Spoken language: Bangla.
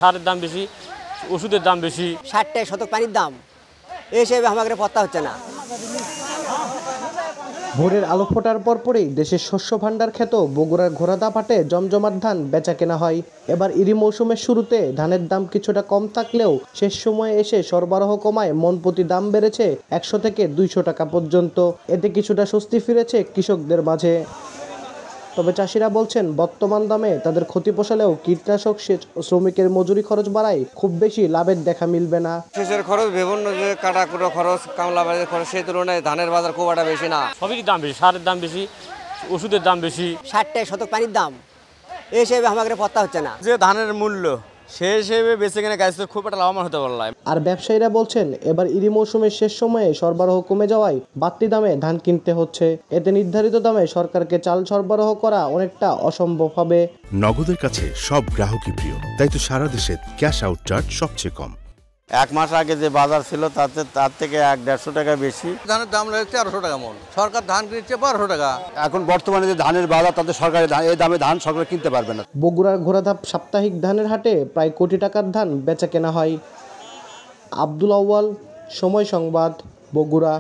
সারের দাম বেশি, ওষুধের দাম বেশি। 60 টাকা শতক পানির দাম, এই হিসেবে আমাদের পত্তা হচ্ছে না। ভোরের আলো ফোটার পরপরই দেশের শস্য ভাণ্ডার খ্যাত বগুড়ার ঘোড়াদাপাটে জমজমাট ধান বেচা কেনা হয়। এবার ইরি মৌসুমের শুরুতে ধানের দাম কিছুটা কম থাকলেও শেষ সময়ে এসে সরবরাহ কমায় মন প্রতি দাম বেড়েছে 100 থেকে 200 টাকা পর্যন্ত। এতে কিছুটা স্বস্তি ফিরেছে কৃষকদের মাঝে। তবে চাষিরা বলছেন বর্তমান দামে তাদের ক্ষতি পোষালেও কীটনাশক, সেচ ও শ্রমিকের মজুরি খরচ বাড়ায় খুব বেশি লাভের দেখা মিলবে না। সেচের খরচ, বিভিন্ন যে কাটাকুটো খরচ, কামলা বাজারের খরচ, সেই তুলনায় ধানের বাজার খুব একটা বেশি না। সবই দাম বেশি, সারের দাম বেশি, ওষুধের দাম বেশি। 60 টাকা শতক পানির দাম, এই হিসেবে আমাদের পত্তা হচ্ছে না। যে ধানের মূল্য সেই হিসেবে বেঁচে কিনে গাছ খুব একটা লাভবান হতে পারলাম। আর ব্যবসায়ীরা বলছেন এবার ইরি মৌসুমের শেষ সময়ে সরবরাহ কমে যাওয়ায় বাড়তি দামে ধান কিনতে হচ্ছে। এতে নির্ধারিত দামে সরকারকে চাল সরবরাহ করা অনেকটা অসম্ভব হবে। নগদের কাছে সব গ্রাহকই প্রিয়, তাই তো সারা দেশে ক্যাশ আউট চার্জ সবচেয়ে কম। এক মাস আগে যে বাজার ছিল তার থেকে 100-150 টাকা বেশি। ধানের দাম রয়েছে 1300 টাকা মন, সরকার ধান কিনছে 1200 টাকা। এখন বর্তমানে যে ধানের বাজার, তাতে সরকারি এই দামে ধান সরকার কিনতে পারবে না। বগুড়ার ঘোড়াধাপ সাপ্তাহিক ধানের হাটে প্রায় কোটি টাকার ধান বেচা কেনা হয়। আব্দুল আউয়াল, সময় সংবাদ, বগুড়া।